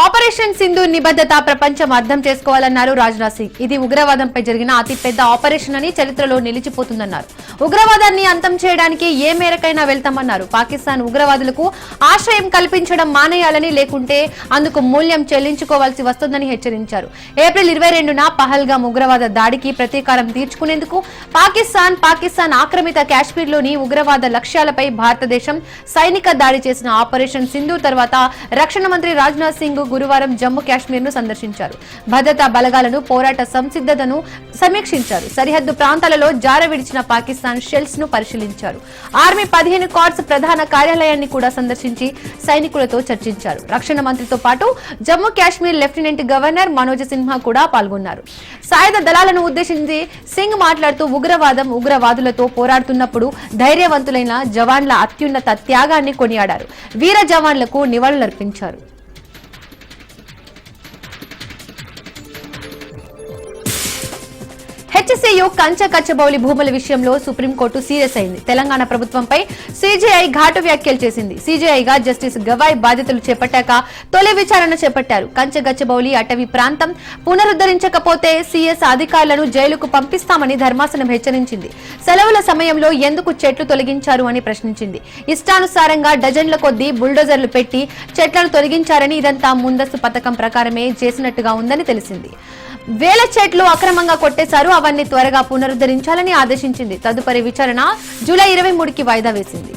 Operation Sindhu నిబద్ధత ప్రపంచం అర్థం చేసుకోవాలన్నారు రాజ్నాథ్ సింగ్. ఇది ఉగ్రవాదంపై జరిగిన అతిపెద్ద ఆపరేషన్ అని చరిత్రలో నిలిచిపోతుందన్నారు. ఉగ్రవాదాన్ని అంతం చేయడానికి ఏ మేరకైనా వెళ్తామన్నారు. పాకిస్తాన్ ఉగ్రవాదులకు ఆశ్రయం కల్పించడం మానేయాలని, లేకుంటే అందుకు మూల్యం చెల్లించుకోవాల్సి వస్తుందని హెచ్చరించారు. ఏప్రిల్ 22న పహల్గామ్ ఉగ్రవాద దాడికి ప్రతీకారం తీర్చుకునేందుకు పాకిస్తాన్ ఆక్రమిత కాశ్మీర్లోని ఉగ్రవాద లక్ష్యాలపై భారతదేశం సైనిక దాడి చేసిన ఆపరేషన్ సింధు తర్వాత రక్షణ మంత్రి రాజ్నాథ్ సింగ్ గురువారం జమ్మూ కాశ్మీర్ ను సందర్శించారు. భద్రతా బలగాలను, పోరాట సంసిద్ధతను సమీక్షించారు. సరిహద్దు ప్రాంతాలలో జారవిడిచిన పాకిస్తాన్ షెల్స్ ను పరిశీలించారు. ఆర్మీ 15 కార్డ్స్ ప్రధాన కార్యాలయాన్ని కూడా సందర్శించి సైనికులతో చర్చించారు. రక్షణ మంత్రితో పాటు జమ్మూ కాశ్మీర్ లెఫ్టినెంట్ గవర్నర్ మనోజ్ సిన్హా కూడా పాల్గొన్నారు. సాయుధ దళాలను ఉద్దేశించి సింగ్ మాట్లాడుతూ ఉగ్రవాదులతో పోరాడుతున్నప్పుడు ధైర్యవంతులైన జవాన్ల అత్యున్నత త్యాగాన్ని కొనియాడారు. వీర జవాన్లకు నివాళులర్పించారు. హెచ్సియు కచ్చబౌలి భూముల విషయంలో సుప్రీంకోర్టు సీరియస్ అయింది. తెలంగాణ ప్రభుత్వంపై సీజేఐ ఘాటు వ్యాఖ్యలు చేసింది. సీజేఐగా జస్టిస్ గవాయ్ బాధ్యతలు చేపట్టాక తొలి విచారణ చేపట్టారు. గచ్చబౌలి అటవీ ప్రాంతం పునరుద్ధరించకపోతే సీఎస్ అధికారులను జైలుకు పంపిస్తామని ధర్మాసనం హెచ్చరించింది. సెలవుల సమయంలో ఎందుకు చెట్లు తొలగించారు అని ప్రశ్నించింది. ఇష్టానుసారంగా డజన్ల కొద్దీ బుల్డోజర్లు పెట్టి చెట్లను తొలగించారని, ఇదంతా ముందస్తు పథకం ప్రకారమే చేసినట్టుగా ఉందని తెలిసింది. వేల చెట్లు అక్రమంగా కొట్టేశారు, అవన్నీ త్వరగా పునరుద్ధరించాలని ఆదేశించింది. తదుపరి విచారణ జూలై 23కి వాయిదా వేసింది.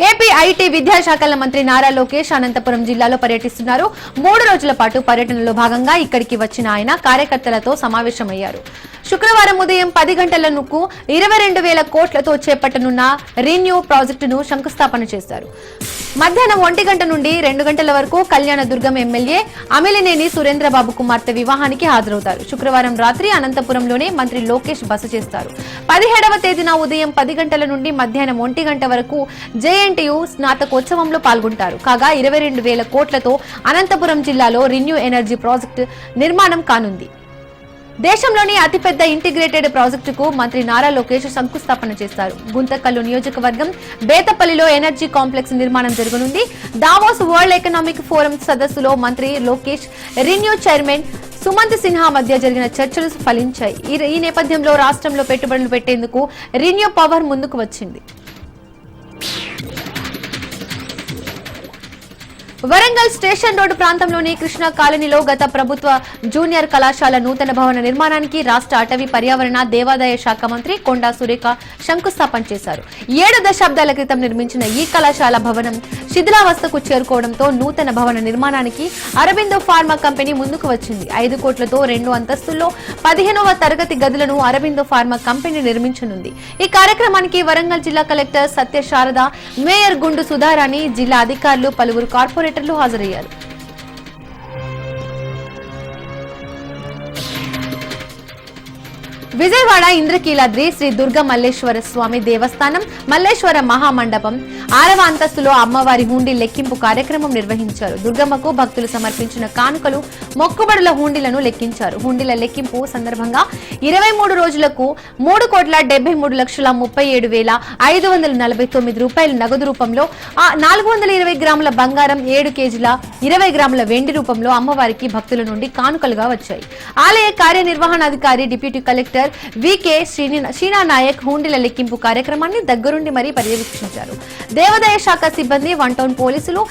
ఏపీ ఐటీ విద్యాశాఖల మంత్రి నారా లోకేష్ అనంతపురం జిల్లాలో పర్యటిస్తున్నారు. 3 రోజుల పాటు పర్యటనలో భాగంగా ఇక్కడికి వచ్చిన ఆయన కార్యకర్తలతో సమావేశమయ్యారు. శుక్రవారం ఉదయం 10 గంటలకు 22,000 కోట్లతో చేపట్టనున్న రీన్యూ ప్రాజెక్టును శంకుస్థాపన చేశారు. మధ్యాహ్నం 1 గంట నుండి 2 గంటల వరకు కళ్యాణదుర్గం ఎమ్మెల్యే అమిలినేని సురేంద్రబాబు కుమార్తె వివాహానికి హాజరవుతారు. శుక్రవారం రాత్రి అనంతపురంలోనే మంత్రి లోకేష్ బస చేస్తారు. 17వ తేదీన ఉదయం 10 గంటల నుండి మధ్యాహ్నం 1 గంట వరకు జేఎన్టీయూ స్నాతకోత్సవంలో పాల్గొంటారు. కాగా 22,000 కోట్లతో అనంతపురం జిల్లాలో రిన్యూ ఎనర్జీ ప్రాజెక్టు నిర్మాణం కానుంది. దేశంలోని అతిపెద్ద ఇంటిగ్రేటెడ్ ప్రాజెక్టుకు మంత్రి నారా లోకేష్ శంకుస్థాపన చేస్తారు. గుంతకల్లు నియోజకవర్గం బేతపల్లిలో ఎనర్జీ కాంప్లెక్స్ నిర్మాణం జరగనుంది. దావోస్ వరల్డ్ ఎకనామిక్ ఫోరం సదస్సులో మంత్రి లోకేష్, రిన్యూ చైర్మన్ సుమంత్ సిన్హా మధ్య జరిగిన చర్చలు ఫలించాయి. ఈ నేపథ్యంలో రాష్ట్రంలో పెట్టుబడులు పెట్టేందుకు రిన్యూ పవర్ ముందుకు వచ్చింది. వరంగల్ స్టేషన్ రోడ్డు ప్రాంతంలోని కృష్ణా కాలనీలో గత ప్రభుత్వ జూనియర్ కళాశాల నూతన భవన నిర్మాణానికి రాష్ట్ర అటవీ, పర్యావరణ, దేవాదాయ శాఖ మంత్రి కొండా సురేఖ శంకుస్థాపన చేశారు. 7 దశాబ్దాల క్రితం నిర్మించిన ఈ కళాశాల భవనం శిథిలావస్థకు చేరుకోవడంతో నూతన భవన నిర్మాణానికి అరబిందో ఫార్మా కంపెనీ ముందుకు వచ్చింది. 5 కోట్లతో 2 అంతస్తుల్లో 15వ తరగతి గదులను అరబిందో ఫార్మా కంపెనీ నిర్మించనుంది. ఈ కార్యక్రమానికి వరంగల్ జిల్లా కలెక్టర్ సత్య శారద, మేయర్ గుండు సుధారాణి, జిల్లా అధికారులు, పలువురు కార్పొరేటర్లు హాజరయ్యారు. విజయవాడ ఇంద్రకీలాద్రి శ్రీ దుర్గ మల్లేశ్వర స్వామి దేవస్థానం మల్లేశ్వర మహామండపం 6వ అంతస్తులో అమ్మవారి హుండీ లెక్కింపు కార్యక్రమం నిర్వహించారు. దుర్గమ్మకు భక్తులు సమర్పించిన కానుకలు, మొక్కుబడుల హుండీలను లెక్కించారు. హుండీల లెక్కింపు సందర్భంగా 23 రోజులకు 3,73,37,549 రూపాయలు నగదు రూపంలో, 420 గ్రాముల బంగారం, 7 కేజీల 20 గ్రాముల వెండి రూపంలో అమ్మవారికి భక్తుల నుండి కానుకలుగా వచ్చాయి. ఆలయ కార్యనిర్వహణాధికారి డిప్యూటీ కలెక్టర్ వికే శ్రీనా నాయక్ హుండీల లెక్కింపు కార్యక్రమాన్ని దగ్గరుండి మరీ పర్యవేక్షించారు. దేవాదాయ శాఖ సిబ్బంది, 1 టౌన్ పోలీసులు,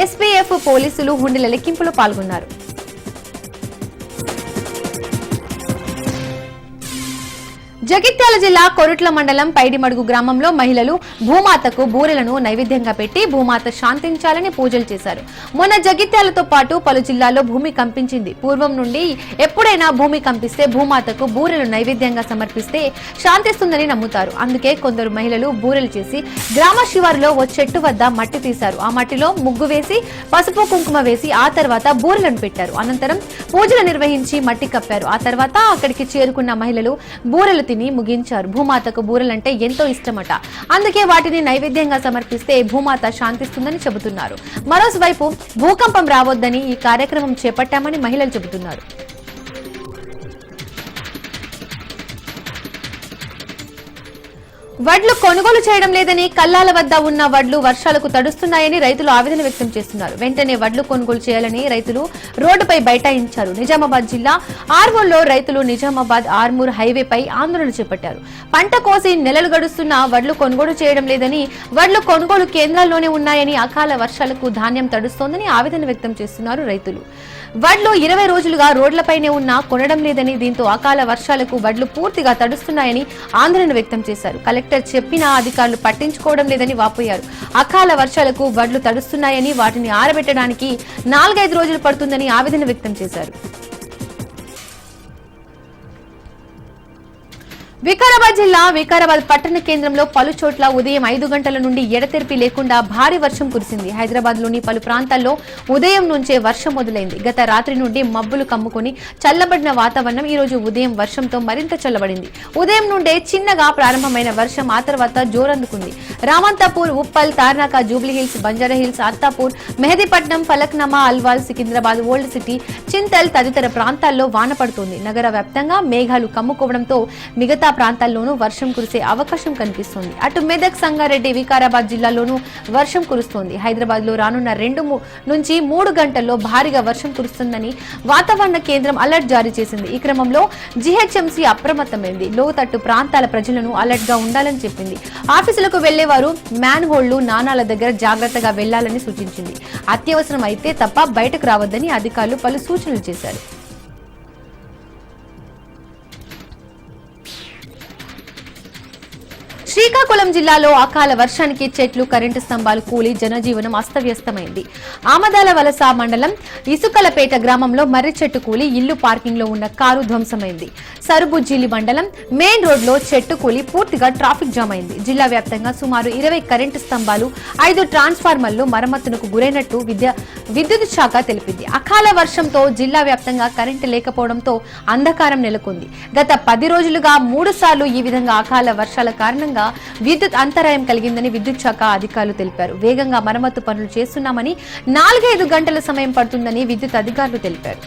ఎస్పీఎఫ్ పోలీసులు హుండీల లెక్కింపులో పాల్గొన్నారు. జగిత్యాల జిల్లా కొరుట్ల మండలం పైడిమడుగు గ్రామంలో మహిళలు భూమాతకు బూరెలను నైవేద్యంగా పెట్టి భూమాత శాంతించాలని పూజలు చేశారు. మొన్న జగిత్యాలతో పాటు పలు జిల్లాల్లో భూమి కంపించింది. పూర్వం నుండి ఎప్పుడైనా భూమి కంపిస్తే భూమాతకు బూరెలు నైవేద్యంగా సమర్పిస్తే శాంతిస్తుందని నమ్ముతారు. అందుకే కొందరు మహిళలు బూరెలు చేసి గ్రామ శివారులో ఓ చెట్టు వద్ద మట్టి తీశారు. ఆ మట్టిలో ముగ్గు వేసి పసుపు కుంకుమ వేసి ఆ తర్వాత బూరెలను పెట్టారు. అనంతరం పూజలు నిర్వహించి మట్టి కప్పారు. ఆ తర్వాత అక్కడికి చేరుకున్న మహిళలు బూరెలు తిని ముగించారు. భూమాతకు బూరెలంటే ఎంతో ఇష్టమట. అందుకే వాటిని నైవేద్యంగా సమర్పిస్తే భూమాత శాంతిస్తుందని చెబుతున్నారు. మరోవైపు భూకంపం రావద్దని ఈ కార్యక్రమం చేపట్టామని మహిళలు చెబుతున్నారు. వడ్లు కొనుగోలు చేయడం లేదని కల్లాల వద్ద ఉన్న వడ్లు వర్షాలకు తడుస్తున్నాయని రైతులు ఆవేదన వ్యక్తం చేస్తున్నారు. వెంటనే వడ్లు కొనుగోలు చేయాలని రైతులు రోడ్డుపై బైఠాయించారు. నిజామాబాద్ జిల్లా ఆర్వోల్లో రైతులు నిజామాబాద్ ఆర్మూర్ హైవేపై ఆందోళన చేపట్టారు. పంట కోసి నెలలు గడుస్తున్నా వడ్లు కొనుగోలు చేయడం లేదని, వడ్లు కొనుగోలు కేంద్రాల్లోనే ఉన్నాయని, అకాల వర్షాలకు ధాన్యం తడుస్తోందని ఆవేదన వ్యక్తం చేస్తున్నారు రైతులు. వడ్లు 20 రోజులుగా రోడ్లపైనే ఉన్నా కొనడం లేదని, దీంతో అకాల వర్షాలకు వడ్లు పూర్తిగా తడుస్తున్నాయని ఆందోళన వ్యక్తం చేశారు. కలెక్టర్ చెప్పినా అధికారులు పట్టించుకోవడం లేదని వాపోయారు. అకాల వర్షాలకు వడ్లు తడుస్తున్నాయని, వాటిని ఆరబెట్టడానికి 4-5 రోజులు పడుతుందని ఆవేదన వ్యక్తం చేశారు. వికారాబాద్ జిల్లా వికారాబాద్ పట్టణ కేంద్రంలో పలు చోట్ల ఉదయం 5 గంటల నుండి ఎడతెరిపి లేకుండా భారీ వర్షం కురిసింది. హైదరాబాద్ లోని పలు ప్రాంతాల్లో ఉదయం నుంచే వర్షం మొదలైంది. గత రాత్రి నుండి మబ్బులు కమ్ముకొని చల్లబడిన వాతావరణం ఈ రోజు ఉదయం వర్షంతో మరింత చల్లబడింది. ఉదయం నుండే చిన్నగా ప్రారంభమైన వర్షం ఆ తర్వాత జోరందుకుంది. రామంతాపూర్, ఉప్పల్, తార్నాక, జూబ్లీహిల్స్, బంజారాహిల్స్, అత్తాపూర్, మెహదీపట్నం, ఫలక్నామా, అల్వాల్, సికింద్రాబాద్, ఓల్డ్ సిటీ, చింతల్ తదితర ప్రాంతాల్లో వాన పడుతోంది. నగర వ్యాప్తంగా మేఘాలు కమ్ముకోవడంతో మిగతా ప్రాంతాల్లోనూ వర్షం కురిసే అవకాశం కనిపిస్తోంది. అటు మెదక్, సంగారెడ్డి, వికారాబాద్ జిల్లాల్లోనూ వర్షం కురుస్తోంది. హైదరాబాద్ లో రానున్న 2 నుంచి 3 గంటల్లో భారీగా వర్షం కురుస్తుందని వాతావరణ కేంద్రం అలర్ట్ జారీ చేసింది. ఈ క్రమంలో జీహెచ్ఎంసీ అప్రమత్తమైంది. లోతట్టు ప్రాంతాల ప్రజలను అలర్ట్ గా ఉండాలని చెప్పింది. ఆఫీసులకు వెళ్లేవారు మ్యాన్ హోల్డ్లు, నాణాల దగ్గర జాగ్రత్తగా వెళ్లాలని సూచించింది. అత్యవసరం అయితే తప్ప బయటకు రావద్దని అధికారులు పలు సూచనలు చేశారు. శ్రీకాకుళం జిల్లాలో అకాల వర్షానికి చెట్లు, కరెంటు స్తంభాలు కూలి జనజీవనం అస్తవ్యస్తమైంది. ఆమదాల వలస మండలం ఇసుకలపేట గ్రామంలో మర్రి చెట్టు కూలి ఇల్లు పార్కింగ్ లో ఉన్న కారు ధ్వంసమైంది. సరుబుజ్జిలి మండలం మెయిన్ రోడ్ లో చెట్టు కూలి పూర్తిగా ట్రాఫిక్ జామ్ అయింది. జిల్లా వ్యాప్తంగా సుమారు 20 కరెంటు స్తంభాలు, 5 ట్రాన్స్ఫార్మర్లు మరమ్మతునకు గురైనట్టు విద్యుత్ శాఖ తెలిపింది. అకాల వర్షంతో జిల్లా వ్యాప్తంగా కరెంటు లేకపోవడంతో అంధకారం నెలకొంది. గత 10 రోజులుగా 3 సార్లు ఈ విధంగా అకాల వర్షాల కారణంగా విద్యుత్ అంతరాయం కలిగిందని విద్యుత్ శాఖ అధికారులు తెలిపారు. వేగంగా మరమ్మతు పనులు చేస్తున్నామని, 4-5 గంటల సమయం పడుతుందని విద్యుత్ అధికారులు తెలిపారు.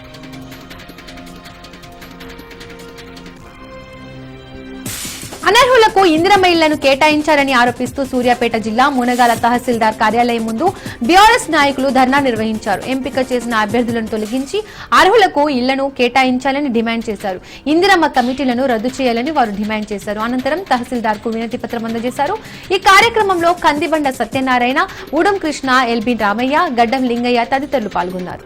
అనర్హులకు ఇందిరమ్మ ఇళ్లను కేటాయించారని ఆరోపిస్తూ సూర్యాపేట జిల్లా మునగాల తహసీల్దార్ కార్యాలయం ముందు బీఆర్ఎస్ నాయకులు ధర్నా నిర్వహించారు. ఎంపిక చేసిన అభ్యర్థులను తొలగించి అర్హులకు ఇళ్లను కేటాయించాలని డిమాండ్ చేశారు. ఇందిరమ్మ కమిటీలను రద్దు చేయాలని వారు డిమాండ్ చేశారు. అనంతరం తహసీల్దార్ కు వినతి పత్రం అందజేశారు. ఈ కార్యక్రమంలో కందిబండ సత్యనారాయణ, ఉడం కృష్ణ, ఎల్బి రామయ్య, గడ్డం లింగయ్య తదితరులు పాల్గొన్నారు.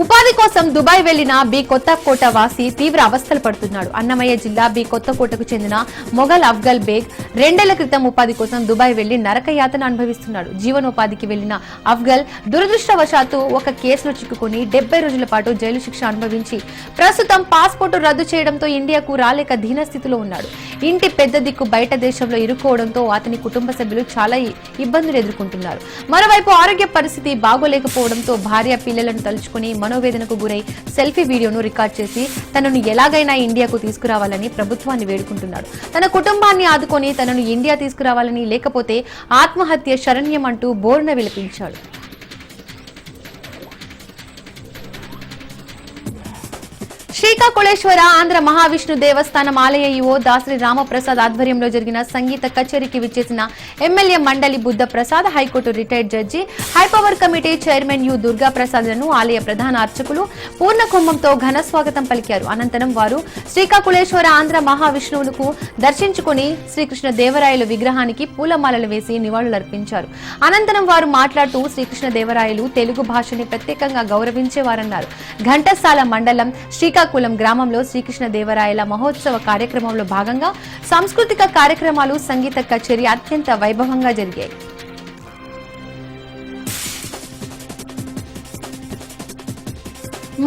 ఉపాధి కోసం దుబాయ్ వెళ్లిన బి కొత్తకోట వాసి తీవ్ర అవస్థలు పడుతున్నాడు. అన్నమయ్య జిల్లా బి కొత్తకోటకు చెందిన మొఘల్ అఫ్గల్ బేగ్ 2 ఏళ్ల క్రితం ఉపాధి కోసం దుబాయ్ వెళ్లి నరకయాతన అనుభవిస్తున్నాడు. జీవనోపాధికి వెళ్లిన అఫ్గల్ దురదృష్టవశాత్తు ఒక కేసులో చిక్కుకుని 70 రోజుల పాటు జైలు శిక్ష అనుభవించి ప్రస్తుతం పాస్పోర్టు రద్దు చేయడంతో ఇండియాకు రాలేక దీనస్థితిలో ఉన్నాడు. ఇంటి పెద్ద దిక్కు బయట దేశంలో ఇరుక్కోవడంతో అతని కుటుంబ సభ్యులు చాలా ఇబ్బందులు ఎదుర్కొంటున్నారు. మరోవైపు ఆరోగ్య పరిస్థితి బాగోలేకపోవడంతో భార్య, పిల్లలను తలుచుకుని మనోవేదనకు గురై సెల్ఫీ వీడియోను రికార్డ్ చేసి తనను ఎలాగైనా ఇండియాకు తీసుకురావాలని ప్రభుత్వాన్ని వేడుకుంటున్నాడు. తన కుటుంబాన్ని ఆదుకొని తనను ఇండియా తీసుకురావాలని, లేకపోతే ఆత్మహత్య శరణ్యం అంటూ బోరున విలపించాడు. శ్రీకాకుళేశ్వర ఆంధ్ర మహావిష్ణు దేవస్థానం ఆలయ ఈవో దాసరి రామప్రసాద్ ఆధ్వర్యంలో జరిగిన సంగీత కచేరీకి విచ్చేసిన ఎమ్మెల్యే మండలి Buddha Prasad, high court retired judge, high power committee chairman you Durga Prasad లను ఆలయ ప్రధాన అర్చకులు పూర్ణ కుంభంతో ఘన స్వాగతం పలికారు. అనంతరం వారు శ్రీకాకుళేశ్వర ఆంధ్ర మహావిష్ణువులకు దర్శించుకుని శ్రీకృష్ణ దేవరాయలు విగ్రహానికి పూలమాలలు వేసి నివాళులర్పించారు. అనంతరం వారు మాట్లాడుతూ శ్రీకృష్ణ దేవరాయలు తెలుగు భాషని ప్రత్యేకంగా గౌరవించేవారన్నారు. ఘంటసాల మండలం శ్రీకాకుళం గ్రామంలో శ్రీకృష్ణ దేవరాయల మహోత్సవ కార్యక్రమంలో భాగంగా సాంస్కృతిక కార్యక్రమాలు, సంగీత కచేరీ అత్యంత వైభవంగా జరిగాయి.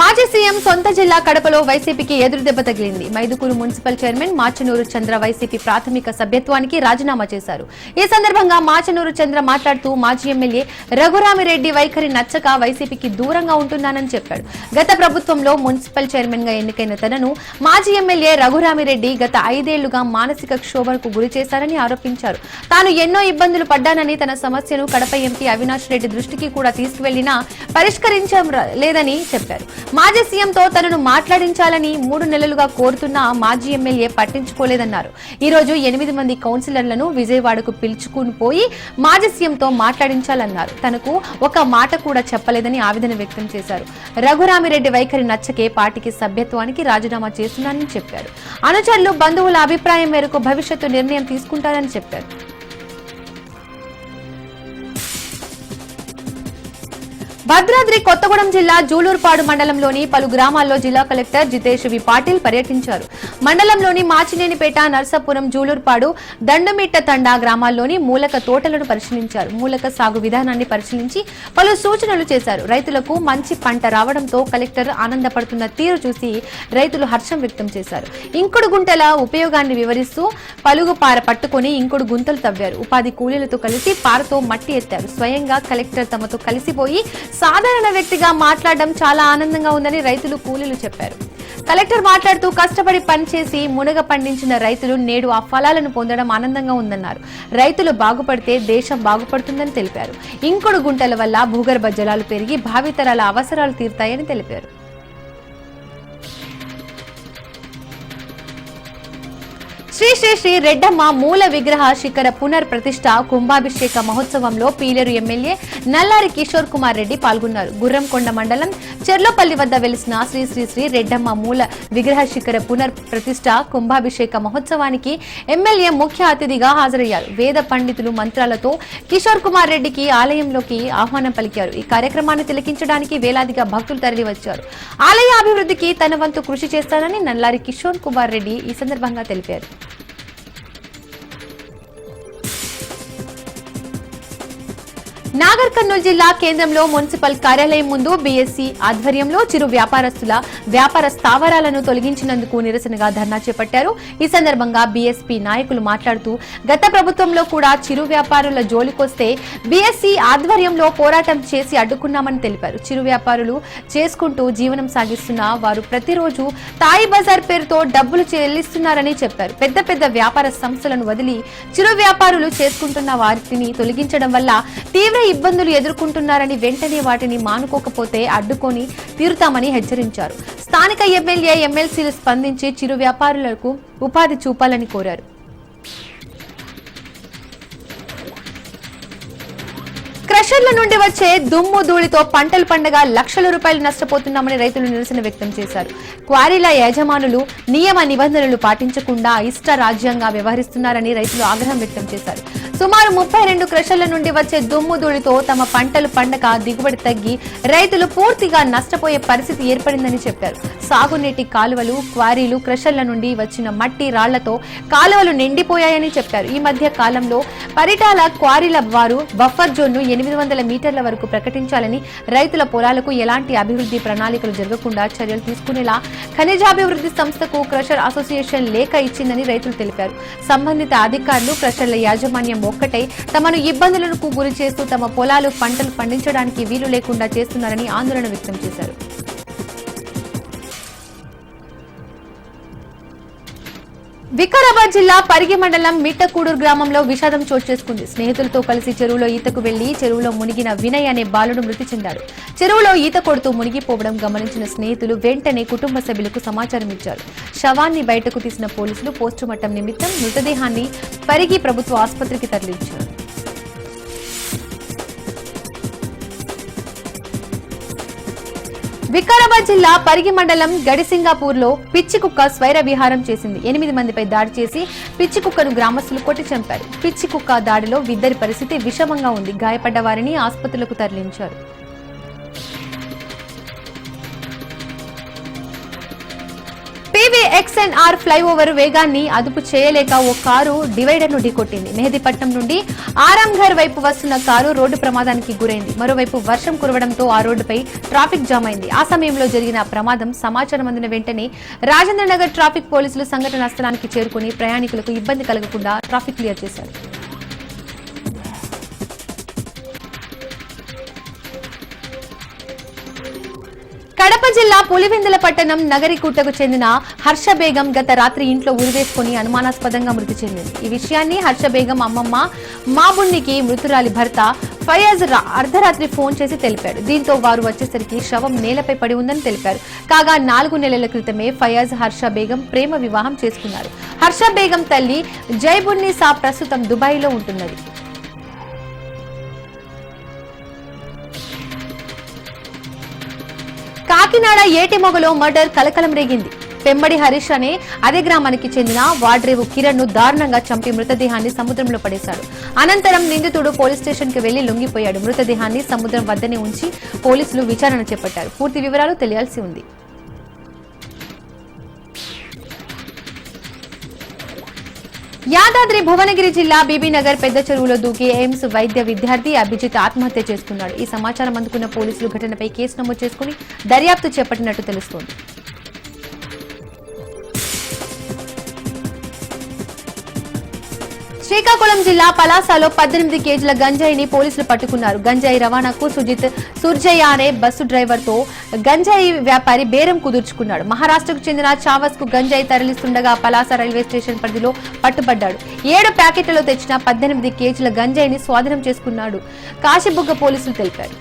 మాజీ సీఎం సొంత జిల్లా కడపలో వైసీపీకి ఎదురుదెబ్బ తగిలింది. మైదుకూరు మున్సిపల్ చైర్మన్ మాచనూరు చంద్ర వైసీపీ ప్రాథమిక సభ్యత్వానికి రాజీనామా చేశారు. ఈ సందర్భంగా మాచనూరు చంద్ర మాట్లాడుతూ మాజీ ఎమ్మెల్యే రఘురామిరెడ్డి వైఖరి నచ్చక వైసీపీకి దూరంగా ఉంటున్నానని చెప్పాడు. గత ప్రభుత్వంలో మున్సిపల్ చైర్మన్ గా ఎన్నికైన తనను మాజీ ఎమ్మెల్యే రఘురామిరెడ్డి గత 5 ఏళ్లుగా మానసిక క్షోభకు గురి చేశారని ఆరోపించారు. తాను ఎన్నో ఇబ్బందులు పడ్డానని, తన సమస్యను కడప ఎంపీ అవినాష్ రెడ్డి దృష్టికి కూడా తీసుకువెళ్లినా పరిష్కరించలేదని చెప్పారు. మాజీ సీఎంతో తనను మాట్లాడించాలని 3 నెలలుగా కోరుతున్న మాజీ ఎమ్మెల్యే పట్టించుకోలేదన్నారు. ఈ రోజు 8 మంది కౌన్సిలర్లను విజయవాడకు పిలుచుకుని పోయి మాజీ సీఎంతో మాట్లాడించాలన్నారు. తనకు ఒక మాట కూడా చెప్పలేదని ఆవేదన వ్యక్తం చేశారు. రఘురామిరెడ్డి వైఖరి నచ్చకే పార్టీకి సభ్యత్వానికి రాజీనామా చేస్తున్నానని చెప్పారు. అనుచరులు బంధువుల అభిప్రాయం మేరకు భవిష్యత్తు నిర్ణయం తీసుకుంటారని చెప్పారు. భద్రాద్రి కొత్తగూడెం జిల్లా జూలూరుపాడు మండలంలోని పలు గ్రామాల్లో జిల్లా కలెక్టర్ జితేష్ వి పాటిల్ పర్యటించారు. మండలంలోని మాచినేనిపేట, నర్సాపురం, జూలూరుపాడు, దండుమిట్ట తండా గ్రామాల్లోని మూలక తోటలను పరిశీలించారు. మూలక సాగు విధానాన్ని పరిశీలించి పలు సూచనలు చేశారు. రైతులకు మంచి పంట రావడంతో కలెక్టర్ ఆనందపడుతున్న తీరు చూసి రైతులు హర్షం వ్యక్తం చేశారు. ఇంకుడు గుంటల ఉపయోగాన్ని వివరిస్తూ పలుగు పార పట్టుకుని ఇంకుడు గుంతలు తవ్వారు. ఉపాధి కూలీలతో కలిసి పారతో మట్టి ఎత్తారు. స్వయంగా కలెక్టర్ తమతో కలిసిపోయి సాధారణ వ్యక్తిగా మాట్లాడడం చాలా ఆనందంగా ఉందని రైతులు, కూలీలు చెప్పారు. కలెక్టర్ మాట్లాడుతూ కష్టపడి పనిచేసి మునగ పండించిన రైతులు నేడు ఆ ఫలాలను పొందడం ఆనందంగా ఉందన్నారు. రైతులు బాగుపడితే దేశం బాగుపడుతుందని తెలిపారు. ఇంకుడు గుంటల వల్ల భూగర్భ జలాలు పెరిగి భావితరాల అవసరాలు తీరుతాయని తెలిపారు. శ్రీ శ్రీ శ్రీ రెడ్డమ్మ మూల విగ్రహ శిఖర పునర్ ప్రతిష్ఠ కుంభాభిషేక మహోత్సవంలో పీలేరు ఎమ్మెల్యే నల్లారి కిషోర్ కుమార్ రెడ్డి పాల్గొన్నారు. గుర్రంకొండ మండలం చెర్లోపల్లి వద్ద వెలిసిన శ్రీ శ్రీ శ్రీ రెడ్డమ్మ మూల విగ్రహ శిఖర పునర్ ప్రతిష్ఠ కుంభాభిషేక మహోత్సవానికి ఎమ్మెల్యే ముఖ్య అతిథిగా హాజరయ్యారు. వేద పండితులు మంత్రాలతో కిషోర్ కుమార్ రెడ్డికి ఆలయంలోకి ఆహ్వానం పలికారు. ఈ కార్యక్రమాన్ని తిలకించడానికి వేలాదిగా భక్తులు తరలివచ్చారు. ఆలయ అభివృద్ధికి తన వంతు కృషి చేస్తానని నల్లారి కిషోర్ కుమార్ రెడ్డి ఈ సందర్భంగా తెలిపారు. నాగర్ కర్నూలు జిల్లా కేంద్రంలో మున్సిపల్ కార్యాలయం ముందు బీఎస్సీ ఆధ్వర్యంలో చిరు వ్యాపారస్తుల వ్యాపార స్థావరాలను తొలగించినందుకు నిరసనగా ధర్నా చేపట్టారు. ఈ సందర్భంగా బీఎస్పీ నాయకులు మాట్లాడుతూ గత ప్రభుత్వంలో కూడా చిరు వ్యాపారుల జోలికొస్తే బీఎస్సీ ఆధ్వర్యంలో పోరాటం చేసి అడ్డుకున్నామని తెలిపారు. చిరు వ్యాపారులు చేసుకుంటూ జీవనం సాగిస్తున్న వారు ప్రతిరోజు తాయి బజార్ పేరుతో డబ్బులు చెల్లిస్తున్నారని చెప్పారు. పెద్ద పెద్ద వ్యాపార సంస్థలను వదిలి చిరు వ్యాపారులు చేసుకుంటున్న వాటిని తొలగించడం వల్ల తీవ్ర ఇబ్బందులు ఎదుర్కొంటున్నారని, వెంటనే వాటిని మానుకోకపోతే అడ్డుకొని తీరుతామని హెచ్చరించారు. స్థానిక ఎమ్మెల్యే, ఎమ్మెల్సీలు స్పందించి చిరు వ్యాపారులకు ఉపాధి చూపాలని కోరారు. క్రషర్ల నుండి వచ్చే దుమ్ము ధూళితో పంటలు పండగ లక్షల రూపాయలు నష్టపోతున్నామని రైతులు నిరసన వ్యక్తం చేశారు. క్వారీల యజమానులు నియమ నిబంధనలు పాటించకుండా ఇష్ట రాజ్యంగా వ్యవహరిస్తున్నారని రైతులు ఆగ్రహం వ్యక్తం చేశారు. సుమారు 32 క్రషర్ల నుండి వచ్చే దుమ్ము ధూళితో తమ పంటలు పండగ దిగుబడి తగ్గి రైతులు పూర్తిగా నష్టపోయే పరిస్థితి ఏర్పడిందని చెప్పారు. సాగునీటి కాలువలు, క్వారీలు, క్రషర్ల నుండి వచ్చిన మట్టి రాళ్లతో కాలువలు నిండిపోయాయని చెప్పారు. ఈ మధ్య కాలంలో పరిటాల క్వారీల వారు బఫర్ జోన్ను 800 మీటర్ల వరకు ప్రకటించాలని, రైతుల పొలాలకు ఎలాంటి అభివృద్ధి ప్రణాళికలు జరగకుండా చర్యలు తీసుకునేలా ఖనిజాభివృద్ధి సంస్థకు క్రషర్ అసోసియేషన్ లేఖ ఇచ్చిందని రైతులు తెలిపారు. సంబంధిత అధికారులు క్రషర్ల యాజమాన్యం ఒక్కటై తమను ఇబ్బందులకు గురి చేస్తూ తమ పొలాలు, పంటలు పండించడానికి వీలు లేకుండా చేస్తున్నారని ఆందోళన వ్యక్తం చేశారు. వికారాబాద్ జిల్లా పరిగి మండలం మిట్టకూడూరు గ్రామంలో విషాదం చోటు చేసుకుంది. స్నేహితులతో కలిసి చెరువులో ఈతకు వెళ్లి చెరువులో మునిగిన వినయ్ అనే బాలుడు మృతి చెందాడు. చెరువులో ఈత కొడుతూ మునిగిపోవడం గమనించిన స్నేహితులు వెంటనే కుటుంబ సభ్యులకు సమాచారం ఇచ్చారు. శవాన్ని బయటకు తీసిన పోలీసులు పోస్టుమార్టం నిమిత్తం మృతదేహాన్ని పరిగి ప్రభుత్వ ఆసుపత్రికి తరలించారు. వికారాబాద్ జిల్లా పరిగి మండలం గడిసింగాపూర్ లో పిచ్చి కుక్క స్వైర విహారం చేసింది. 8 మందిపై దాడి చేసి పిచ్చి కుక్కను గ్రామస్తులు కొట్టి చంపారు. పిచ్చి కుక్క దాడిలో ఇద్దరి పరిస్థితి విషమంగా ఉంది. గాయపడ్డ వారిని ఆసుపత్రులకు తరలించారు. PVXNR ఫ్లైఓవర్ వేగాన్ని అదుపు చేయలేక ఓ కారు డివైడర్ ను ఢీకొట్టింది. మెహదీపట్నం నుండి ఆరాంఘర్ వైపు వస్తున్న కారు రోడ్డు ప్రమాదానికి గురైంది. మరోవైపు వర్షం కురవడంతో ఆ రోడ్డుపై ట్రాఫిక్ జామ్ అయింది. ఆ సమయంలో జరిగిన ప్రమాదం సమాచారం అందిన వెంటనే రాజేంద్రనగర్ ట్రాఫిక్ పోలీసులు సంఘటనా స్థలానికి చేరుకుని ప్రయాణికులకు ఇబ్బంది కలగకుండా ట్రాఫిక్ క్లియర్ చేశారు. కడప జిల్లా పులివెందుల పట్టణం నగరికుట్టకు చెందిన హర్ష బేగం గత రాత్రి ఇంట్లో ఉరివేసుకుని అనుమానాస్పదంగా మృతి చెందింది. ఈ విషయాన్ని హర్ష బేగం అమ్మమ్మ మాబున్నికి మృతురాలి భర్త ఫయాజ్ అర్ధరాత్రి ఫోన్ చేసి తెలిపాడు. దీంతో వారు వచ్చేసరికి శవం నేలపై పడి ఉందని తెలిపారు. కాగా 4 నెలల క్రితమే ఫయాజ్ హర్ష బేగం ప్రేమ వివాహం చేసుకున్నారు. హర్ష బేగం తల్లి జైబున్నీసా ప్రస్తుతం దుబాయ్లో ఉంటున్నది. కాకినాడ ఏటిమొగలో మర్డర్ కలకలం రేగింది. పెమ్మడి హరీష్ అనే అదే గ్రామానికి చెందిన వాడ్రేవు కిరణ్ ను దారుణంగా చంపి మృతదేహాన్ని సముద్రంలో పడేశాడు. అనంతరం నిందితుడు పోలీస్ స్టేషన్ కి వెళ్లి లొంగిపోయాడు. మృతదేహాన్ని సముద్రం వద్దనే ఉంచి పోలీసులు విచారణ చేపట్టారు. పూర్తి వివరాలు తెలియాల్సి ఉంది. యాదాద్రి భువనగిరి జిల్లా బీబీనగర్ పెద్ద చెరువులో దూకి ఎయిమ్స్ వైద్య విద్యార్థి అభిజిత్ ఆత్మహత్య చేసుకున్నాడు. ఈ సమాచారం అందుకున్న పోలీసులు ఘటనపై కేసు నమోదు చేసుకుని దర్యాప్తు చేపట్టినట్టు తెలుస్తోంది. శ్రీకాకుళం జిల్లా పలాసలో 18 కేజీల గంజాయిని పోలీసులు పట్టుకున్నారు. గంజాయి రవాణాకు సుజిత్ సుర్జయ్య అనే బస్సు డ్రైవర్ తో గంజాయి వ్యాపారి బేరం కుదుర్చుకున్నాడు. మహారాష్ట్రకు చెందిన చావస్ కు గంజాయి తరలిస్తుండగా పలాస రైల్వే స్టేషన్ పరిధిలో పట్టుబడ్డాడు. 7 ప్యాకెట్లలో తెచ్చిన 18 కేజీల గంజాయిని స్వాధీనం చేసుకున్నాడు. కాశీబుగ్గ పోలీసులు తెలిపారు.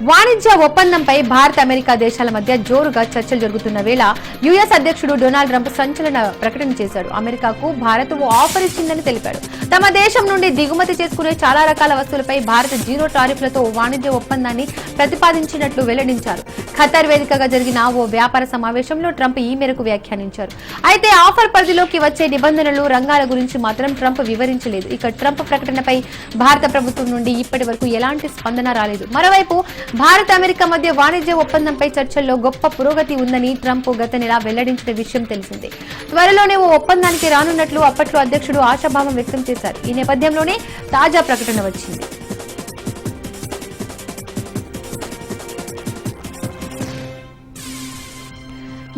వాణిజ్య ఒప్పందంపై భారత్ అమెరికా దేశాల మధ్య జోరుగా చర్చలు జరుగుతున్న వేళ యుఎస్ అధ్యక్షుడు డొనాల్డ్ ట్రంప్ సంచలన ప్రకటన చేశాడు. అమెరికాకు భారత్ ఓ ఆఫర్ ఇచ్చిందని తెలిపాడు. తమ దేశం నుండి దిగుమతి చేసుకునే చాలా రకాల వస్తువులపై భారత్ 0 టారిఫ్లతో వాణిజ్య ఒప్పందాన్ని ప్రతిపాదించినట్లు వెల్లడించారు. ఖతార్ వేదికగా జరిగిన ఓ వ్యాపార సమావేశంలో ట్రంప్ ఈ మేరకు వ్యాఖ్యానించారు. అయితే ఆఫర్ పరిధిలోకి వచ్చే నిబంధనలు, రంగాల గురించి మాత్రం ట్రంప్ వివరించలేదు. ఇక ట్రంప్ ప్రకటనపై భారత ప్రభుత్వం నుండి ఇప్పటి వరకు ఎలాంటి స్పందన రాలేదు. మరోవైపు భారత్ అమెరికా మధ్య వాణిజ్య ఒప్పందంపై చర్చల్లో గొప్ప పురోగతి ఉందని ట్రంప్ గత నెల వెల్లడించిన విషయం తెలిసిందే. త్వరలోనే ఓ ఒప్పందానికి రానున్నట్లు అప్పట్లో అధ్యక్షుడు ఆశాభావం వ్యక్తం చేశారు. ఈ నేపథ్యంలోనే తాజా ప్రకటన వచ్చింది.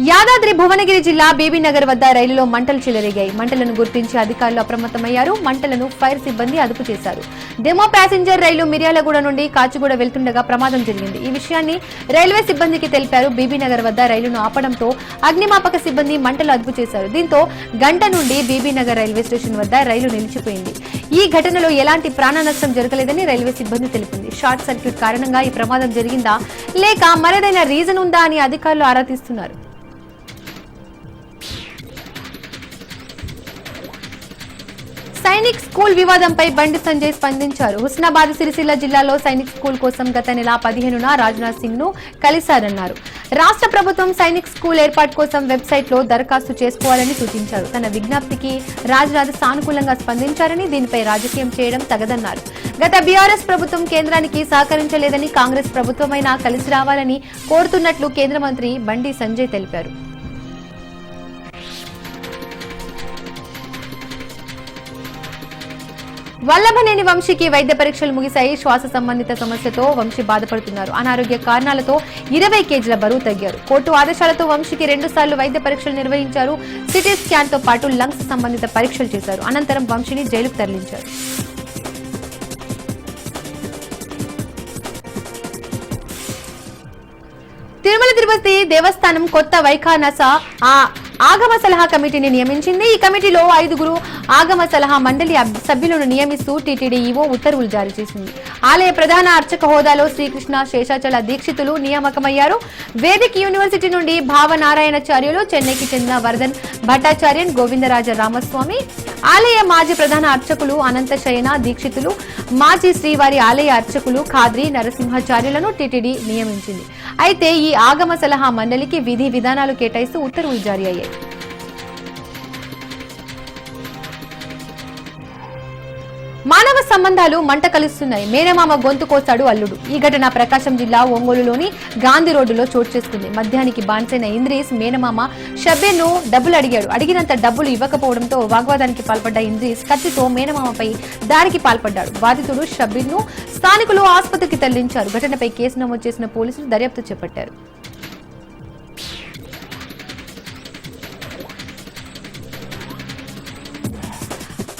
యాదాద్రి భువనగిరి జిల్లా బీబీనగర్ వద్ద రైలులో మంటలు చెలరేగాయి. మంటలను గుర్తించి అధికారులు అప్రమత్తమయ్యారు. మంటలను ఫైర్ సిబ్బంది అదుపు చేశారు. డెమో ప్యాసింజర్ రైలు మిర్యాలగూడ నుండి కాచిగూడ వెళ్తుండగా ప్రమాదం జరిగింది. ఈ విషయాన్ని రైల్వే సిబ్బందికి తెలిపారు. బీబీనగర్ వద్ద రైలును ఆపడంతో అగ్నిమాపక సిబ్బంది మంటలు అదుపు చేశారు. దీంతో గంట నుండి బీబీనగర్ రైల్వే స్టేషన్ వద్ద రైలు నిలిచిపోయింది. ఈ ఘటనలో ఎలాంటి ప్రాణ నష్టం జరగలేదని రైల్వే సిబ్బంది తెలిపింది. షార్ట్ సర్క్యూట్ కారణంగా ఈ ప్రమాదం జరిగిందా లేక మరేదైనా రీజన్ ఉందా అని అధికారులు ఆరా తీస్తున్నారు. సైనిక్ స్కూల్ వివాదంపై బండి సంజయ్ స్పందించారు. హుస్నాబాద్ సిరిసిల్ల జిల్లాలో సైనిక్ స్కూల్ కోసం గత నెల 15న రాజ్నాథ్ సింగ్ ను కలిశారన్నారు. రాష్ట్ర ప్రభుత్వం సైనిక్ స్కూల్ ఏర్పాటు కోసం వెబ్సైట్ లో దరఖాస్తు చేసుకోవాలని సూచించారు. తన విజ్ఞప్తికి రాజ్నాథ్ సానుకూలంగా స్పందించారని, దీనిపై రాజకీయం చేయడం తగదన్నారు. గత బీఆర్ఎస్ ప్రభుత్వం కేంద్రానికి సహకరించలేదని, కాంగ్రెస్ ప్రభుత్వమైనా కలిసి రావాలని కోరుతున్నట్లు కేంద్ర మంత్రి బండి సంజయ్ తెలిపారు. వల్లభనేని వంశీకి వైద్య పరీక్షలు ముగిశాయి. శ్వాస సంబంధిత సమస్యతో వంశీ బాధపడుతున్నారు. అనారోగ్య కారణాలతో 20 కేజీల బరువు తగ్గారు. కోర్టు ఆదేశాలతో వంశీకి 2 సార్లు వైద్య పరీక్షలు నిర్వహించారు. సిటీ స్కాన్ తో పాటు లంగ్స్ సంబంధిత పరీక్షలు చేశారు. అనంతరం వంశీని జైలుకు తరలించారు. తిరుమల తిరుపతి దేవస్థానం కొత్త వైఖానస ఆగమ సలహా కమిటీని నియమించింది. ఈ కమిటీలో 5 ఆగమ సలహా మండలి సభ్యులను నియమిస్తూ టీటీడీ ఈవో ఉత్తర్వులు జారీ చేసింది. ఆలయ ప్రధాన అర్చక హోదాలో శ్రీకృష్ణ శేషాచల దీక్షితులు నియామకమయ్యారు. వేదిక్ యూనివర్సిటీ నుండి భావనారాయణాచార్యులు, చెన్నైకి చెందిన వర్ధన్ భట్టాచార్యన్, గోవిందరాజ రామస్వామి, ఆలయ మాజీ ప్రధాన అర్చకులు అనంత శయన దీక్షితులు, మాజీ శ్రీవారి ఆలయ అర్చకులు ఖాద్రి నరసింహాచార్యులను టీటీడీ నియమించింది. అయితే ఈ ఆగమ సలహా మండలికి విధి విధానాలు కేటాయిస్తూ ఉత్తర్వులు జారీ అయ్యాయి. మానవ సంబంధాలు మంట కలుస్తున్నాయి. మేనమామ గొంతు కోస్తాడు అల్లుడు. ఈ ఘటన ప్రకాశం జిల్లా ఒంగోలులోని గాంధీ రోడ్డులో చోటు చేసుకుంది. మద్యానికి బాన్సైన ఇంద్రీస్ మేనమామ షబ్బీర్ ను డబ్బులు అడిగాడు. అడిగినంత డబ్బులు ఇవ్వకపోవడంతో వాగ్వాదానికి పాల్పడ్డ ఇంద్రీస్ కత్తితో మేనమామపై దాడికి పాల్పడ్డాడు. బాధితుడు షబ్బీర్ ను స్థానికులు ఆసుపత్రికి తరలించారు. ఘటనపై కేసు నమోదు చేసిన పోలీసులు దర్యాప్తు చేపట్టారు.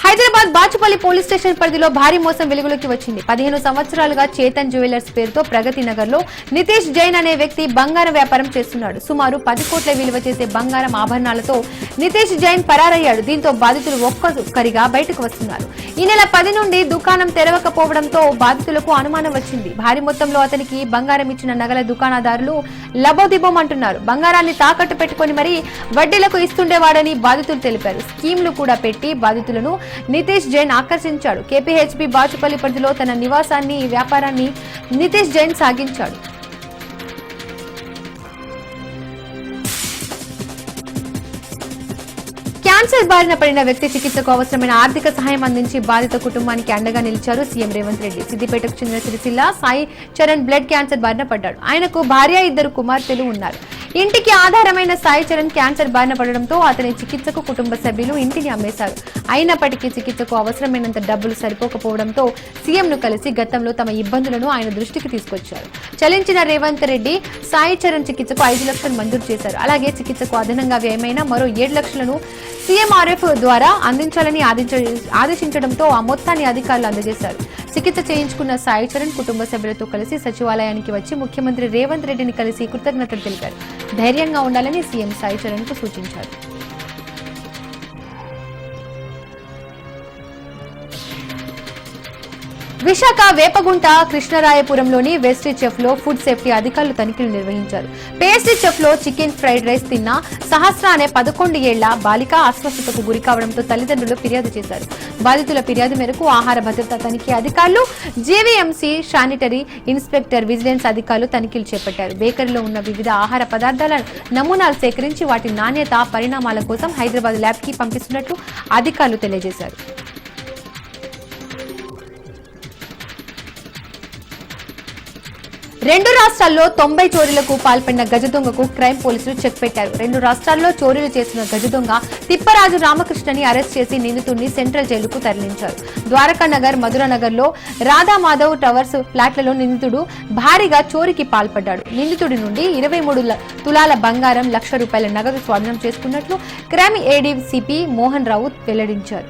హైదరాబాద్ బాచుపల్లి పోలీస్ స్టేషన్ పరిధిలో భారీ మోసం వెలుగులోకి వచ్చింది. 15 సంవత్సరాలుగా చేతన్ జ్యువెలర్స్ పేరుతో ప్రగతి నగర్ లో నితేష్ జైన్ అనే వ్యక్తి బంగారం వ్యాపారం చేస్తున్నాడు. సుమారు 10 కోట్ల విలువ చేసే బంగారం ఆభరణాలతో నితేష్ జైన్ పరారయ్యాడు. దీంతో బాధితులు ఒక్కొక్కరిగా బయటకు వస్తున్నారు. ఈ నెల 10 నుండి దుకాణం తెరవకపోవడంతో బాధితులకు అనుమానం వచ్చింది. భారీ మొత్తంలో అతనికి బంగారం ఇచ్చిన నగల దుకాణదారులు లబోదిబోమంటున్నారు. బంగారాన్ని తాకట్టు పెట్టుకుని మరీ వడ్డీలకు ఇస్తుండేవాడని బాధితులు తెలిపారు. స్కీమ్లు కూడా పెట్టి బాధితులను నితేష్ జైన్ ఆకర్షించాడు. కేపీహెచ్బీ బాచుపల్లి పరిధిలో తన నివాసాన్ని వ్యాపారాన్ని నితేష్ జైన్ సాగించాడు. క్యాన్సర్ బారిన పడిన వ్యక్తి చికిత్సకు అవసరమైన ఆర్థిక సహాయం అందించి బాధిత కుటుంబానికి అండగా నిలిచారు సీఎం రేవంత్ రెడ్డి. సిద్దిపేటకు చెందిన సిరిసిల్ల సాయి చరణ్ బ్లడ్ క్యాన్సర్ బారిన పడ్డాడు. ఆయనకు భార్య, 2 కుమార్తెలు ఉన్నారు. ఇంటికి ఆధారమైన సాయి చరణ్ క్యాన్సర్ బారిన పడడంతో అతని చికిత్సకు కుటుంబ సభ్యులు ఇంటిని అమ్మేశారు. అయినప్పటికీ చికిత్సకు అవసరమైనంత డబ్బులు సరిపోకపోవడంతో సీఎంను కలిసి గతంలో తమ ఇబ్బందులను ఆయన దృష్టికి తీసుకొచ్చారు. చలించిన రేవంత్ రెడ్డి సాయి చరణ్ చికిత్సకు 5 లక్షలు మంజూరు చేశారు. అలాగే చికిత్సకు అదనంగా వ్యయమైన మరో 7 లక్షలను సీఎంఆర్ఎఫ్ ద్వారా అందించాలని ఆదేశించడంతో ఆ మొత్తాన్ని అధికారులు అందజేశారు. చికిత్స చేయించుకున్న సాయి చరణ్ కుటుంబ సభ్యులతో కలిసి సచివాలయానికి వచ్చి ముఖ్యమంత్రి రేవంత్ రెడ్డిని కలిసి కృతజ్ఞతలు తెలిపారు. ధైర్యంగా ఉండాలని సీఎం సాయి చరణ్ కు సూచించారు. విశాఖ వేపగుంట కృష్ణరాయపురంలోని వేస్టీ చెఫ్ లో ఫుడ్ సేఫ్టీ అధికారులు తనిఖీలు నిర్వహించారు. పేస్ట్రీ చెఫ్ లో చికెన్ ఫ్రైడ్ రైస్ తిన్న సహస్ర అనే 11 ఏళ్ల బాలిక అస్వస్థతకు గురి కావడంతో తల్లిదండ్రులు ఫిర్యాదు చేశారు. బాధితుల ఫిర్యాదు మేరకు ఆహార భద్రతా తనిఖీ అధికారులు, జీవీఎంసీ శానిటరీ ఇన్స్పెక్టర్, విజిలెన్స్ అధికారులు తనిఖీలు చేపట్టారు. బేకరీలో ఉన్న వివిధ ఆహార పదార్థాల నమూనాలు సేకరించి వాటి నాణ్యత, పరిణామాల కోసం హైదరాబాద్ ల్యాబ్ కి పంపిస్తున్నట్లు అధికారులు తెలియజేశారు. 2 రాష్ట్రాల్లో 90 చోరీలకు పాల్పడిన గజదొంగకు క్రైమ్ పోలీసులు చెక్ పెట్టారు. 2 రాష్ట్రాల్లో చోరీలు చేసిన గజదొంగ తిప్పరాజు రామకృష్ణని అరెస్ట్ చేసి నిందితుడిని సెంట్రల్ జైలుకు తరలించారు. ద్వారకా నగర్, మధురానగర్ లో రాధామాధవ్ టవర్స్ ఫ్లాట్లలో నిందితుడు భారీగా చోరీకి పాల్పడ్డాడు. నిందితుడి నుండి 23 తులాల బంగారం, ₹1,00,000 నగదు స్వాధీనం చేసుకున్నట్లు క్రైమ్ ఏడీసీపీ మోహన్ రావు వెల్లడించారు.